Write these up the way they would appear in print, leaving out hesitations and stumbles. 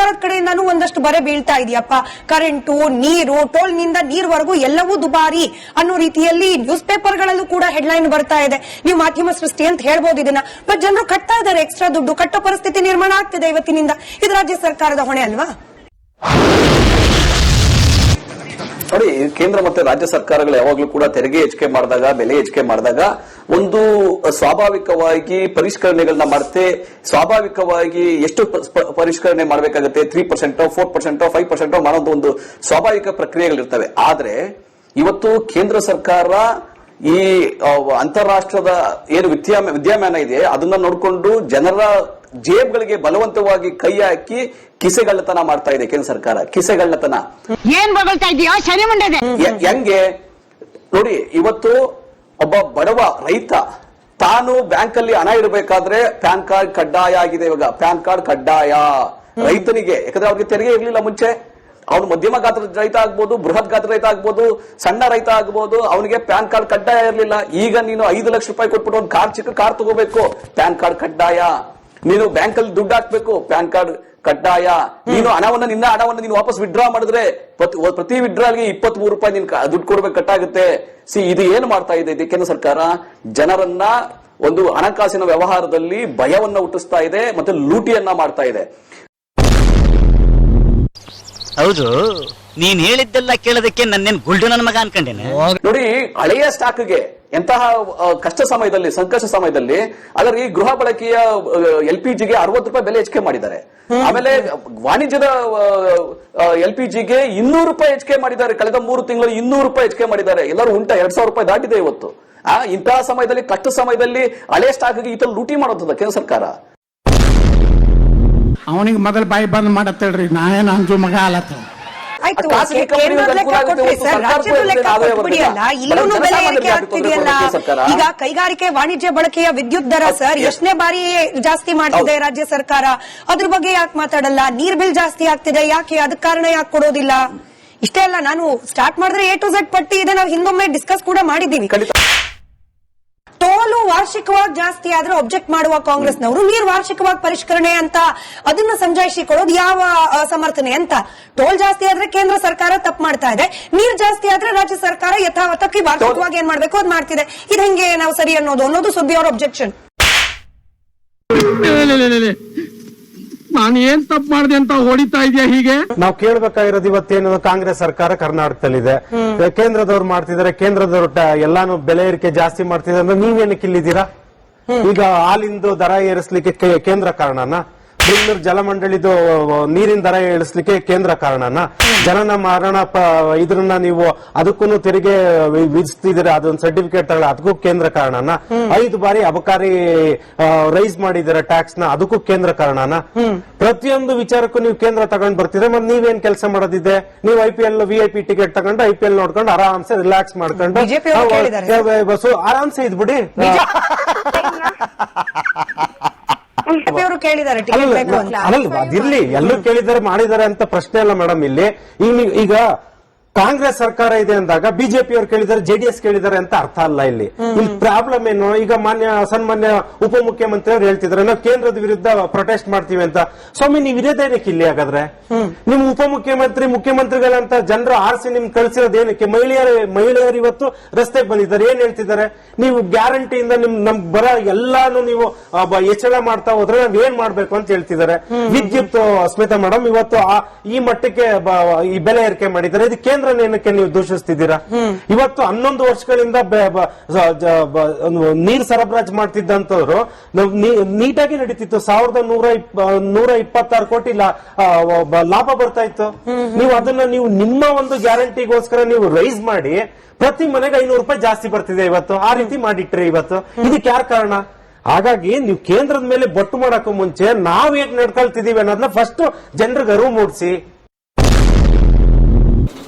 ಸರ್ಕಾರದ ಕಡೆಯಿಂದಾನು ಒಂದಷ್ಟು ಬರೆ ಬೀಳ್ತಾ ಇದೆಯಪ್ಪ. ಕರೆಂಟು, ನೀರು, ಟೋಲ್ ನಿಂದ ನೀರ್ವರೆಗೂ ಎಲ್ಲವೂ ದುಬಾರಿ ಅನ್ನೋ ರೀತಿಯಲ್ಲಿ ನ್ಯೂಸ್ ಪೇಪರ್ಗಳಲ್ಲೂ ಕೂಡ ಹೆಡ್ಲೈನ್ ಬರ್ತಾ ಇದೆ. ನೀವು ಮಾಧ್ಯಮ ಸೃಷ್ಟಿ ಅಂತ ಹೇಳ್ಬೋದು ಇದನ್ನ, ಬಟ್ ಜನರು ಕಟ್ತಾ ಇದ್ದಾರೆ, ಎಕ್ಸ್ಟ್ರಾ ದುಡ್ಡು ಕಟ್ಟೋ ಪರಿಸ್ಥಿತಿ ನಿರ್ಮಾಣ ಆಗ್ತಿದೆ ಇವತ್ತಿನಿಂದ. ಇದು ರಾಜ್ಯ ಸರ್ಕಾರದ ಹೊಣೆ ಅಲ್ವಾ? ನೋಡಿ, ಕೇಂದ್ರ ಮತ್ತೆ ರಾಜ್ಯ ಸರ್ಕಾರಗಳು ಯಾವಾಗ್ಲೂ ಕೂಡ ತೆರಿಗೆ ಹೆಚ್ಚಿಗೆ ಮಾಡಿದಾಗ, ಬೆಲೆ ಹೆಚ್ಚಿಗೆ ಮಾಡಿದಾಗ ಒಂದು ಸ್ವಾಭಾವಿಕವಾಗಿ ಪರಿಷ್ಕರಣೆಗಳನ್ನ ಮಾಡುತ್ತೆ. ಸ್ವಾಭಾವಿಕವಾಗಿ ಎಷ್ಟು ಪರಿಷ್ಕರಣೆ ಮಾಡಬೇಕಾಗುತ್ತೆ, 3%, 4%, 5% ಮಾಡೋದು ಒಂದು ಸ್ವಾಭಾವಿಕ ಪ್ರಕ್ರಿಯೆಗಳಿರ್ತವೆ. ಆದ್ರೆ ಇವತ್ತು ಕೇಂದ್ರ ಸರ್ಕಾರ ಈ ಅಂತಾರಾಷ್ಟ್ರದ ಏನು ವಿದ್ಯಮಾನ ಇದೆ ಅದನ್ನ ನೋಡಿಕೊಂಡು ಜನರ ಜೇಬ್ಗಳಿಗೆ ಬಲವಂತವಾಗಿ ಕೈ ಹಾಕಿ ಕಿಸೆಗಳ್ಳತನ ಮಾಡ್ತಾ ಇದೆ ಕೇಂದ್ರ ಸರ್ಕಾರ. ಕಿಸೆಗಳ್ಳತನ ಏನ್ ಬಗಳ್ತಾ ಇದೆಯಾ ಶನಿ ಮುಂಡೆ? ಹೆಂಗೆ ನೋಡಿ, ಇವತ್ತು ಒಬ್ಬ ಬಡವ ರೈತ ತಾನು ಬ್ಯಾಂಕ್ ಅಲ್ಲಿ ಹಣ ಇಡಬೇಕಾದ್ರೆ ಪ್ಯಾನ್ ಕಾರ್ಡ್ ಕಡ್ಡಾಯ ಆಗಿದೆ. ಇವಾಗ ಪ್ಯಾನ್ ಕಾರ್ಡ್ ಕಡ್ಡಾಯ ರೈತನಿಗೆ, ಯಾಕಂದ್ರೆ ಅವ್ರಿಗೆ ತೆರಿಗೆ ಇರ್ಲಿಲ್ಲ ಮುಂಚೆ. ಅವನು ಮಧ್ಯಮ ಗಾತ್ರದ ರೈತ ಆಗ್ಬೋದು, ಬೃಹತ್ ಗಾತ್ರದ ರೈತ ಆಗ್ಬೋದು, ಸಣ್ಣ ರೈತ ಆಗ್ಬೋದು, ಅವನಿಗೆ ಪ್ಯಾನ್ ಕಾರ್ಡ್ ಕಡ್ಡಾಯ ಇರಲಿಲ್ಲ. ಈಗ ನೀನು 5 ಲಕ್ಷ ರೂಪಾಯಿ ಕೊಟ್ಬಿಟ್ಟು ಒಂದು ಚಿಕ್ಕ ಕಾರ್ ತಗೋಬೇಕು, ಪ್ಯಾನ್ ಕಾರ್ಡ್ ಕಡ್ಡಾಯ. ನೀನು ಬ್ಯಾಂಕ್ ಅಲ್ಲಿ ದುಡ್ಡು ಹಾಕ್ಬೇಕು, ಪ್ಯಾನ್ ಕಾರ್ಡ್ ಕಡ್ಡಾಯ. ನೀನು ನಿನ್ನ ಹಣವನ್ನು ನೀನು ವಾಪಸ್ ವಿಡ್ರಾ ಮಾಡಿದ್ರೆ ಪ್ರತಿ ವಿಡ್ರಾಲ್ಗೆ 23 ರೂಪಾಯಿ ನೀನು ದುಡ್ಡು ಕೊಡ್ಬೇಕು, ಕಟ್ಟಾಗುತ್ತೆ. ಇದು ಏನು ಮಾಡ್ತಾ ಇದೆ ಕೇಂದ್ರ ಸರ್ಕಾರ? ಜನರನ್ನ ಒಂದು ಹಣಕಾಸಿನ ವ್ಯವಹಾರದಲ್ಲಿ ಭಯವನ್ನ ಹುಟ್ಟಿಸ್ತಾ ಇದೆ ಮತ್ತೆ ಲೂಟಿಯನ್ನ ಮಾಡ್ತಾ ಇದೆ. ಹೌದು, ನೀನ್ ಹೇಳಿದ್ದೆಲ್ಲ ಕೇಳೋದಕ್ಕೆ ನನ್ನೇನ್ ಗುಲ್ಡು ನನ್ನ ಮಗ ಅನ್ಕೊಂಡೇನೆ. ನೋಡಿ, ಹಳೆಯ ಸ್ಟಾಕ್ಗೆ ಎಂತಹ ಕಷ್ಟ ಸಮಯದಲ್ಲಿ, ಸಂಕಷ್ಟ ಸಮಯದಲ್ಲಿ ಅದರ ಈ ಗೃಹ ಬಳಕೆಯ LPGಗೆ 60 ರೂಪಾಯಿ ಬೆಲೆ ಹೆಚ್ಚಿಗೆ ಮಾಡಿದ್ದಾರೆ. ಆಮೇಲೆ ವಾಣಿಜ್ಯದ LPGಗೆ 200 ರೂಪಾಯಿ ಹೆಚ್ಚಿಗೆ ಮಾಡಿದ್ದಾರೆ. ಕಳೆದ 3 ತಿಂಗಳು 200 ರೂಪಾಯಿ ಹೆಚ್ಚಿಗೆ ಮಾಡಿದ್ದಾರೆ. ಎಲ್ಲರೂ 2000 ರೂಪಾಯಿ ದಾಟಿದೆ ಇವತ್ತು. ಇಂತಹ ಸಮಯದಲ್ಲಿ, ಕಷ್ಟ ಸಮಯದಲ್ಲಿ ಹಳೆಯ ಸ್ಟಾಕ್ಗೆ ಈ ತರ ಲೂಟಿ ಮಾಡೋದ ಕೇಂದ್ರ ಸರ್ಕಾರ. ಅವನಿಗೆ ಮೊದಲು ಬಾಯಿ ಬಂದ್ ಮಾಡತ್ತೇಳ್ರಿ, ನಾನೇನು ಅಂಜು ಮಗ ಅಲತ್ತ. ಈಗ ಕೈಗಾರಿಕೆ ವಾಣಿಜ್ಯ ಬಳಕೆಯ ವಿದ್ಯುತ್ ದರ ಸರ್ ಎಷ್ಟನೇ ಬಾರಿ ಜಾಸ್ತಿ ಮಾಡ್ತಿದೆ ರಾಜ್ಯ ಸರ್ಕಾರ? ಅದ್ರ ಬಗ್ಗೆ ಯಾಕೆ ಮಾತಾಡಲ್ಲ? ನೀರ್ ಬಿಲ್ ಜಾಸ್ತಿ ಆಗ್ತಿದೆ ಯಾಕೆ? ಅದಕ್ಕೆ ಕಾರಣ ಯಾಕೆ ಕೊಡೋದಿಲ್ಲ? ಇಷ್ಟೇ ಅಲ್ಲ, ನಾನು ಸ್ಟಾರ್ಟ್ ಮಾಡಿದ್ರೆ A to Z ಪಟ್ಟಿ ಇದೆ. ನಾವು ಹಿಂದೊಮ್ಮೆ ಡಿಸ್ಕಸ್ ಕೂಡ ಮಾಡಿದ್ದೀವಿ. ಟೋಲು ವಾರ್ಷಿಕವಾಗಿ ಜಾಸ್ತಿ ಆದ್ರೆ ಒಬ್ಜೆಕ್ಟ್ ಮಾಡುವ ಕಾಂಗ್ರೆಸ್ನವರು, ನೀರು ವಾರ್ಷಿಕವಾಗಿ ಪರಿಷ್ಕರಣೆ ಅಂತ ಅದನ್ನ ಸಂಜಾಯಿಸಿ ಕೊಡೋದು ಯಾವ ಸಮರ್ಥನೆ ಅಂತ? ಟೋಲ್ ಜಾಸ್ತಿ ಆದ್ರೆ ಕೇಂದ್ರ ಸರ್ಕಾರ ತಪ್ಪು ಮಾಡ್ತಾ ಇದೆ, ನೀರು ಜಾಸ್ತಿ ಆದ್ರೆ ರಾಜ್ಯ ಸರ್ಕಾರ ಯಥಾವತ್ತಕ್ಕೆ ವಾರ್ಷಿಕವಾಗಿ ಏನ್ ಮಾಡ್ಬೇಕು ಅದ್ ಮಾಡ್ತಿದೆ. ಇದು ಹೆಂಗೆ ನಾವು ಸರಿ ಅನ್ನೋದು ಸುದ್ದಿ ಅವರ ಒಬ್ಜೆಕ್ಷನ್. ನಾನು ಏನ್ ತಪ್ಪು ಮಾಡಿದೆ ಅಂತ ಹೊಡಿತಾ ಇದೆಯಾ ಹೀಗೆ? ನಾವು ಕೇಳ್ಬೇಕಾಗಿರೋದು ಇವತ್ತೇನು, ಕಾಂಗ್ರೆಸ್ ಸರ್ಕಾರ ಕರ್ನಾಟಕದಲ್ಲಿದೆ, ಕೇಂದ್ರದವ್ರು ಮಾಡ್ತಿದ್ದಾರೆ, ಕೇಂದ್ರದವ್ರು ಎಲ್ಲಾನು ಬೆಲೆ ಏರಿಕೆ ಜಾಸ್ತಿ ಮಾಡ್ತಿದ್ದಾರೆ ಅಂದ್ರೆ ನೀವೇನಕ್ಕೆ ಇಲ್ಲಿದ್ದೀರಾ? ಈಗ ಹಾಲಿಂದು ದರ ಏರಿಸಲಿಕ್ಕೆ ಕೇಂದ್ರ ಕಾರಣನ? ಬೆಂಗಳೂರು ಜಲಮಂಡಳಿದು ನೀರಿನ ದರ ಏರಿಸಲಿಕ್ಕೆ ಕೇಂದ್ರ ಕಾರಣನ? ಜನನ ಮರಣ ಇದ್ರನ್ನ ನೀವು ಅದಕ್ಕೂ ತೆರಿಗೆ ವಿಧಿಸ್ತಿದ್ದೀರಾ, ಅದೊಂದು ಸರ್ಟಿಫಿಕೇಟ್ ತಗೊಳ್ಳಿ, ಅದಕ್ಕೂ ಕೇಂದ್ರ ಕಾರಣನ? 5 ಬಾರಿ ಅಬಕಾರಿ ರೈಸ್ ಮಾಡಿದ್ದೀರಾ ಟ್ಯಾಕ್ಸ್ ನ, ಅದಕ್ಕೂ ಕೇಂದ್ರ ಕಾರಣನ? ಪ್ರತಿಯೊಂದು ವಿಚಾರಕ್ಕೂ ನೀವು ಕೇಂದ್ರ ತಗೊಂಡ್ ಬರ್ತಿದ್ರೆ ಮತ್ತೆ ನೀವೇನ್ ಕೆಲಸ ಮಾಡೋದಿದೆ? ನೀವು IPL VIP ಟಿಕೆಟ್ ತಗೊಂಡು IPL ನೋಡ್ಕೊಂಡು ಆರಾಮ್ಸೆ ರಿಲ್ಯಾಕ್ಸ್ ಮಾಡ್ಕೊಂಡು ಆರಾಮ್ಸೆ ಇದ್ಬಿಡಿ. ಅದಿರ್ಲಿ, ಎಲ್ಲರೂ ಕೇಳಿದ್ದಾರೆ ಮಾಡಿದ್ದಾರೆ ಅಂತ ಪ್ರಶ್ನೆ ಅಲ್ಲ ಮೇಡಮ್. ಇಲ್ಲಿ ಈಗ ಕಾಂಗ್ರೆಸ್ ಸರ್ಕಾರ ಇದೆ ಅಂದಾಗ ಬಿಜೆಪಿ ಅವರು ಕೇಳಿದ್ದಾರೆ, JDS ಕೇಳಿದ್ದಾರೆ ಅಂತ ಅರ್ಥ ಅಲ್ಲ. ಇಲ್ಲಿ ಪ್ರಾಬ್ಲಮ್ ಏನು? ಈಗ ಸನ್ಮಾನ್ಯ ಉಪಮುಖ್ಯಮಂತ್ರಿ ಅವರು ಹೇಳ್ತಿದ್ದಾರೆ ನಾವು ಕೇಂದ್ರದ ವಿರುದ್ಧ ಪ್ರೊಟೆಸ್ಟ್ ಮಾಡ್ತೀವಿ ಅಂತ. ಸ್ವಾಮಿ, ನೀವು ಇರೋದೇನಕ್ಕೆ ಇಲ್ಲಿ? ಹಾಗಾದ್ರೆ ನಿಮ್ ಮುಖ್ಯಮಂತ್ರಿಗಳಂತ ಜನರು ಆರಿಸಿ ನಿಮ್ ಕಳಿಸಿರೋದೇನಕ್ಕೆ? ಮಹಿಳೆಯರು ಇವತ್ತು ರಸ್ತೆಗೆ ಬಂದಿದ್ದಾರೆ, ಏನ್ ಹೇಳ್ತಿದ್ದಾರೆ? ನೀವು ಗ್ಯಾರಂಟಿಯಿಂದ ನಮ್ಗೆ ಬರ ಎಲ್ಲಾನು ನೀವು ಹೆಚ್ಚಳ ಮಾಡ್ತಾ ಹೋದ್ರೆ ನಾವ್ ಏನ್ ಮಾಡ್ಬೇಕು ಅಂತ ಹೇಳ್ತಿದ್ದಾರೆ. ವಿದ್ಯುತ್ ಸ್ಮಿತಾ ಮೇಡಮ್ ಇವತ್ತು ಈ ಮಟ್ಟಕ್ಕೆ ಈ ಬೆಲೆ ಏರಿಕೆ ಮಾಡಿದ್ದಾರೆ, ಇದು ಕೇಂದ್ರ ಏನಕ್ಕೆ ನೀವು ದೂಷಿಸ್ತಿದ್ದೀರಾ? ಇವತ್ತು 11 ವರ್ಷಗಳಿಂದ ನೀರು ಸರಬರಾಜು ಮಾಡ್ತಿದ್ದಂತವ್ರು ನೀಟಾಗಿ ನಡೀತಿತ್ತು. 1126 ಕೋಟಿ ಲಾಭ ಬರ್ತಾ ಇತ್ತು. ನೀವು ಅದನ್ನ ನಿಮ್ಮ ಒಂದು ಗ್ಯಾರಂಟಿಗೋಸ್ಕರ ನೀವು ರೈಸ್ ಮಾಡಿ ಪ್ರತಿ ಮನೆಗೆ 500 ರೂಪಾಯಿ ಜಾಸ್ತಿ ಬರ್ತಿದೆ ಇವತ್ತು. ಆ ರೀತಿ ಮಾಡಿಟ್ರಿ ಇವತ್ತು. ಇದಕ್ಕೆ ಯಾರ ಕಾರಣ? ಹಾಗಾಗಿ ನೀವು ಕೇಂದ್ರದ ಮೇಲೆ ಬೊಟ್ಟು ಮಾಡಕ್ಕೂ ಮುಂಚೆ ನಾವ್ ಹೇಗ್ ನಡ್ಕೊಳ್ತಿದೀವಿ ಅನ್ನೋದನ್ನ ಫಸ್ಟ್ ಜನರಿಗೆ ಅರಿವು ಮೂಡಿಸಿ.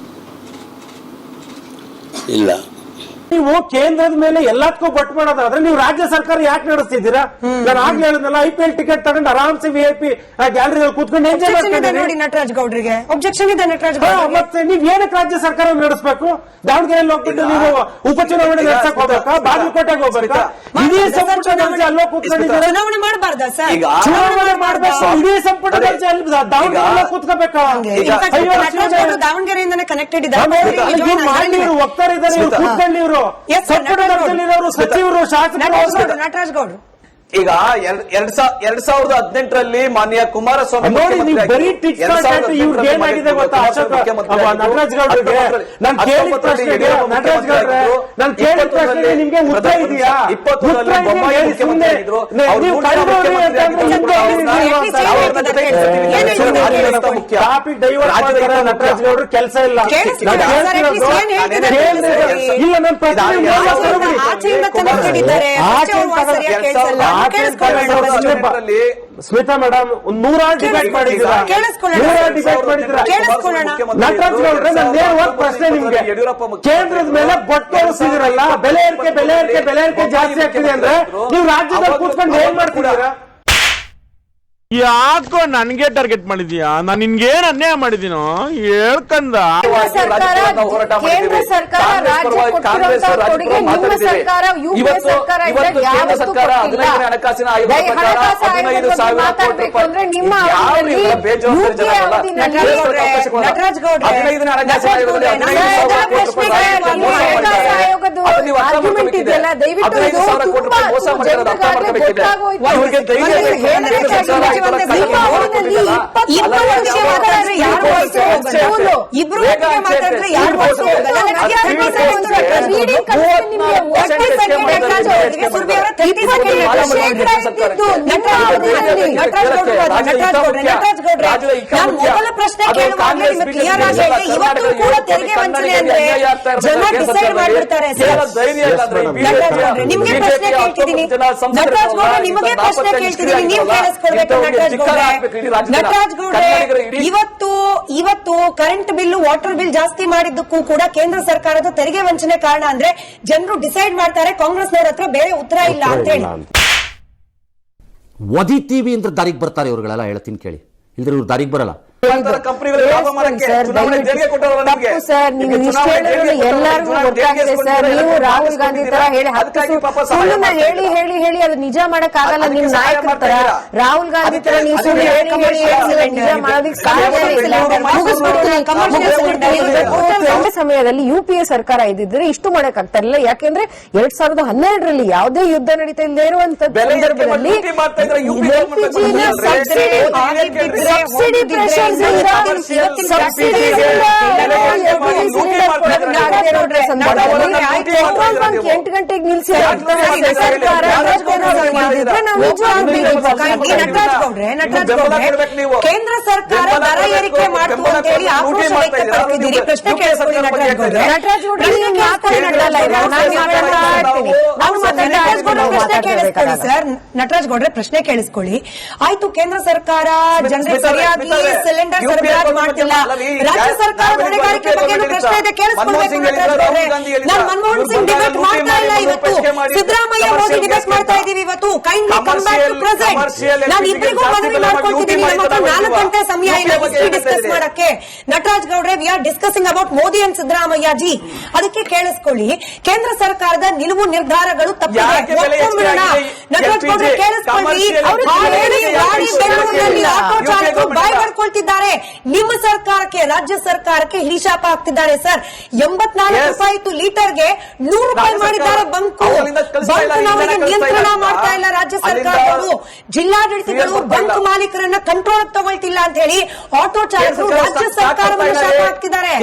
ಇಲ್ಲ, ನೀವು ಕೇಂದ್ರದ ಮೇಲೆ ಎಲ್ಲದಕ್ಕೂ ಬಟ್ ಮಾಡೋದಾದ್ರೆ ನೀವು ರಾಜ್ಯ ಸರ್ಕಾರ ಯಾಕೆ ನಡೆಸ್ತಿದ್ದೀರಾ? ನಾನು ಆಗ್ಲೇ ಹೇಳಿದ್ನಲ್ಲ, IPL ಟಿಕೆಟ್ ತಗೊಂಡು ಆರಾಮ್ಸೆ VIP ಗ್ಯಾಲರಿಯಲ್ಲಿ ಕೂತ್ಕೊಂಡು ಎಂಜಾಯ್ Objection ಇದೆ ಮಾಡ್ಕೊಂಡಿದ್ದೀರಿ. ನೋಡಿ ನಟರಾಜ್ ಗೌಡ್ರಿಗೆ, ಒಬ್ಜೆಕ್ಷನ್ ಇದೆ ನಟರಾಜ್ ಗೌಡ್ರಿಗೆ. ಮತ್ತೆ ನೀವ್ ಏನಕ್ಕೆ ರಾಜ್ಯ ಸರ್ಕಾರ ನಡೆಸಬೇಕು? ದಾವಣಗೆರೆಯಲ್ಲಿ ಹೋಗ್ಬಿಟ್ಟು ನೀವು ಉಪಚುನಾವಣೆ ನಡೆಸಕ್ ಹೋಗ್ಬೇಕಾ? ಬಾಗಲಕೋಟೆಗೆ ಹೋಗ್ಬೇಕಾ? ಇಡೀ ಸಂಪುಟ ದರ್ಜೆ ಅಲ್ಲೋ ಕೂತ್ಕೊಂಡಿದ್ದಾರೆ. ಚುನಾವಣೆ ಮಾಡಬಾರ್ದ ಸರ್? ಈಗ ಚುನಾವಣೆ ಮಾಡ್ಬೇಕು, ಇಡೀ ಸಂಪುಟ ದರ್ಜೆ ಅಲ್ಲಿ ದಾವಣಗೆರೆಯಲ್ಲೇ ಕೂತ್ಕೋಬೇಕಾ? ಅಯ್ಯೋ, ನಟರಾಜ್ ಗೌಡ್ರು ದಾವಣಗೆರೆಯಿಂದನೇ ಕನೆಕ್ಟೆಡ್ ಇದ್ದಾರೆ. ಇವ್ರು ಹೋಗ್ತಾರೆ ಇದ್ದಾರೆ, ಇವ್ರು ಕೂತ್ಕೊಂಡು ಇವರು Yes, sir, ಸಂಪುಟ ದರ್ಜೆಯಲ್ಲಿರೋರು ಸಚಿವರು ಶಾಸಕರು. ನಟರಾಜ್ ಗೌಡ್ರು ಈಗ 2018ರಲ್ಲಿ ಮಾನ್ಯ ಕುಮಾರಸ್ವಾಮಿ ನೋಡಿ, ನೀವು ಬರೀ ಟಿಕ್ ಟಾಕ್ ಇವ್ರಿಗೆ ಏನಾಗಿದೆ ಗೊತ್ತಾ? ಅಶೋಕ್ ನಟರಾಜ್ ಗೌಡ್ರಿಗೆ ನಾನು ಕೇಳಿದ ಪ್ರಶ್ನೆಗೆ ನಟರಾಜ್ ಗೌಡ್ರೆ ನಾನು ಕೇಳಿದ ಪ್ರಶ್ನೆಗೆ ನಿಮ್ಗೆ ಉತ್ತರ ಇದೆಯಾ? ಉತ್ತರ ಇದೆ, ಸುಮ್ಮನೆ ನೀವು ಕಳೆದೋರಿ ಟಾಪಿಕ್ ಡೈವರ್ಟ್ ಮಾಡ್ತಾರೆ ನಟರಾಜ್ ಗೌಡ್ರು. ಕೆಲಸ ಇಲ್ಲ ಇಲ್ಲ, ನನ್ನ ಪ್ರಶ್ನೆ ಆಚೆಯಿಂದ ಕನೆಕ್ಟೆಡ್ ಇದ್ದಾರೆ. ಸ್ಮಿತಾ ಮೇಡಮ್ ನೂರಾರು ಡಿಬೇಟ್ ಮಾಡಿದ್ದೀರಾ, ನಟರಾಜ್ ಗೌಡ್ರೆ ನನ್ನ ನೇರವಾದ ಪ್ರಶ್ನೆ ನಿಮ್ಗೆ, ಕೇಂದ್ರದ ಮೇಲೆ ಬೊಟ್ಟು ತೋರಿಸಿದಿರಲ್ಲ, ಬೆಲೆ ಏರಿಕೆ ಜಾಸ್ತಿ ಆಗ್ತಿದೆ ಅಂದ್ರೆ ನೀವು ರಾಜ್ಯದಲ್ಲಿ ಕೂತ್ಕೊಂಡು ಏನ್ ಮಾಡ್ತಿದ್ದೀರಾ? ಯಾಕೋ ನನ್ಗೆ ಟಾರ್ಗೆಟ್ ಮಾಡಿದ್ಯಾ? ನಾನು ನಿನ್ಗೇನ್ ಅನ್ಯಾಯ ಮಾಡಿದೀನೋ ಹೇಳ್ಕಂದ. ಕೇಂದ್ರ ಸರ್ಕಾರ ರಾಜ್ಯ ಕೊಟ್ಟಿರುವಂತಹ ಕೊಡುಗೆ ನಿಮ್ಮ ಸರ್ಕಾರ UPA ಸರ್ಕಾರ ಯಾವತ್ತೂ ಕೊಟ್ಟಿಲ್ಲ. ಹಣಕಾಸು ಆಯೋಗದ ಮಾತಾಡ್ಬೇಕು ಅಂದ್ರೆ ನಿಮ್ಮ ಅವಧಿಯಲ್ಲಿ UPA ಅವಧಿನಲ್ಲಿ ನಟರಾಜ್ ಗೌಡ್ರೆ ಹಣಕಾಸು ಆಯೋಗದ ಆರ್ಗ್ಯುಮೆಂಟ್ ಇದೆಯಲ್ಲ, ದಯವಿಟ್ಟು ಇದು ತುಂಬಾ ಜನರಿಗಾಗಲೇ ಗೊತ್ತಾಗೋಯ್ತು. ಮೊದಲ ಪ್ರಶ್ನೆ ಕೇಳುವಾಗಲೇ ನಿಮಗೆ ಕ್ಲಿಯರ್ ಆಗಿದೆ. ಇವತ್ತು ಕೂಡ ತೆರಿಗೆ ವಂಚನೆ ಅಂದ್ರೆ ಜನ ಡಿಸೈಡ್ ಮಾಡ್ಬಿಡ್ತಾರೆ. ನಿಮ್ಗೆ ಪ್ರಶ್ನೆ ಕೇಳ್ತಿದ್ದೀನಿ ನಟರಾಜ್ ಗೌಡ್ರೆ, ನಿಮಗೆ ಪ್ರಶ್ನೆ ಕೇಳ್ತಿದ್ದೀನಿ, ನೀವು ಕೇಳಿಸ್ಕೊಳ್ಬೇಕು. ನಟರಾಜ್ ಗೌಡ್ರೆ, ಇವತ್ತು ಕರೆಂಟ್ ಬಿಲ್, ವಾಟರ್ ಬಿಲ್ ಜಾಸ್ತಿ ಮಾಡಿದ್ದಕ್ಕೂ ಕೂಡ ಕೇಂದ್ರ ಸರ್ಕಾರದ ತೆರಿಗೆ ವಂಚನೆ ಕಾರಣ ಅಂದ್ರೆ ಜನರು ಡಿಸೈಡ್ ಮಾಡ್ತಾರೆ. ಕಾಂಗ್ರೆಸ್ನವ್ರ ಹತ್ರ ಬೇರೆ ಉತ್ತರ ಇಲ್ಲ ಅಂತ ಹೇಳಿ ಒದಿತೀವಿ ಅಂದ್ರೆ ದಾರಿಗೆ ಬರ್ತಾರೆ ಇವ್ರುಗಳೆಲ್ಲ. ಹೇಳ್ತೀನಿ ಕೇಳಿ, ಇಲ್ದ್ರೆ ಇವ್ರು ದಾರಿಗೆ ಬರಲ್ಲ. ಎಲ್ಲರಿಗೂ ಗೊತ್ತಾಗಿದೆ ಸರ್. ನೀವು ರಾಹುಲ್ ಗಾಂಧಿ ತರ ಹೇಳಿ ಹೇಳಿ ಅದು ನಿಜ ಮಾಡಕ್ ಆಗಲ್ಲ. ನಿಮ್ ನಾಯಕರ ತರ ರಾಹುಲ್ ಗಾಂಧಿ ತರ ನೀವು ಸುಳ್ಳು ಹೇಳಿ ನಿಜ ಮಾಡೋದಕ್ಕೆ ಸಾಧ್ಯ ಸಮಯದಲ್ಲಿ UPA ಸರ್ಕಾರ ಇದ್ದಿದ್ರೆ ಇಷ್ಟು ಮಾಡಕ್ ಆಗ್ತಾ ಇರಲಿಲ್ಲ. ಯಾಕೆಂದ್ರೆ 2012ರಲ್ಲಿ ಯಾವುದೇ ಯುದ್ಧ ನಡೀತಾ ಇಲ್ಲದೆ ಇರುವಂತ ಸಂದರ್ಭದಲ್ಲಿ ಸಬ್ಸಿಡಿ ಪ್ರೆಷರ್ 8 ಗಂಟೆಗೆ ನಿಲ್ಸಿ ಕೇಂದ್ರ ಸರ್ಕಾರ ದರ ಏರಿಕೆ ಮಾಡ್ತು ಅಂತ ಹೇಳಿ ಆಕ್ರೋಶ ವ್ಯಕ್ತಪಡಿಸಿದ್ದೀರಿ. ಪ್ರಶ್ನೆ ಕೇಳಿಸ್ಕೊಳ್ಳಿ ನಟರಾಜ್ ಗೌಡ್ರೆ. ನಟರಾಜ್ ಗೌಡ್ರೆ ಪ್ರಶ್ನೆ ಕೇಳಿಸ್ಕೊಳ್ಳಿ. ಆಯ್ತು, ಕೇಂದ್ರ ಸರ್ಕಾರ ಜನರಿಗೆ ಸರಿಯಾಗಿ ಸಿಲಿಂಡರ್ ಸರಬರಾಜು ಮಾಡ್ತಿಲ್ಲ, ರಾಜ್ಯ ಸರ್ಕಾರದ ಹೊಣೆಗಾರಿಕೆ ಬಗ್ಗೆ ಪ್ರಶ್ನೆ ಇದೆ, ಕೇಳಿಸ್ಕೊಳ್ಬೇಕು ನಟರಾಜ್ ಗೌಡ್ರೆ. ನಾನು ಮನಮೋಹನ್ ಸಿಂಗ್ ಡಿಬೇಟ್ ಮಾಡ್ತಾ ಇಲ್ಲ ಇವತ್ತು, ಸಿದ್ದರಾಮಯ್ಯ ಮೋದಿ ಡಿಬೇಟ್ ಮಾಡ್ತಾ ಇದೀವಿ ಇವತ್ತು. Kindly come back to present. ನಾನು ಇಬ್ಬರಿಗೂ ಮನವಿ ಮಾಡ್ಕೊಳ್ತಿದ್ದೀನಿ, ನಮ್ಮ ಹತ್ರ 4 ಗಂಟೆ ಸಮಯ ಇಲ್ಲ ಹಿಸ್ಟ್ರಿ ಡಿಸ್ಕಸ್ ಮಾಡಕ್ಕೆ. ನಟರಾಜ್ ಗೌಡ್ರೆ, we are discussing about Modi and Siddaramaiah G. ಅದಕ್ಕೆ ಕೇಳಿಸ್ಕೊಳ್ಳಿ, ಕೇಂದ್ರ ಸರ್ಕಾರದ ನಿಲುವು ನಿರ್ಧಾರಗಳು ತಪ್ಪಿದೆ, ಒಪ್ಕೊಂಡ್ಬಿಡೋಣ. ನಟರಾಜ್ ಗೌಡ್ರೆ ಕೇಳಿಸ್ಕೊಳ್ಳಿ, ಬೆಂಗಳೂರಿನಲ್ಲಿ ಆಟೋ ಚಾಲಕರು ಬಾಯ್ ಮಾಡ್ಕೊಳ್ತಿದ್ದಾರೆ. ನಿಮ್ಮ ಸರ್ಕಾರಕ್ಕೆ, ರಾಜ್ಯ ಸರ್ಕಾರಕ್ಕೆ ಹಿಡಿಶಾಪ ಹಾಕ್ತಿದ್ದಾರೆ ಸರ್. 84 ರೂಪಾಯಿ ಇತ್ತು ಲೀಟರ್ಗೆ, 100 ರೂಪಾಯಿ ಮಾಡಿದ್ದಾರೆ ಬಂಕ್ ನಮಗೆ ನಿಯಂತ್ರಣ ಮಾಡ್ತಾ ಇಲ್ಲ ರಾಜ್ಯ ಸರ್ಕಾರಗಳು. ಜಿಲ್ಲಾಡಳಿತಗಳು ಬಂಕ್ ಮಾಲೀಕರನ್ನ ಕಂಟ್ರೋಲ್ ತಗೊಳ್ತಿಲ್ಲ ಅಂತ ಹೇಳಿ ಆಟೋ ಚಾಲಕರು ರಾಜ್ಯ ಸರ್ಕಾರವನ್ನು ಶಾಪ ಹಾಕ್ತಿದ್ದಾರೆ.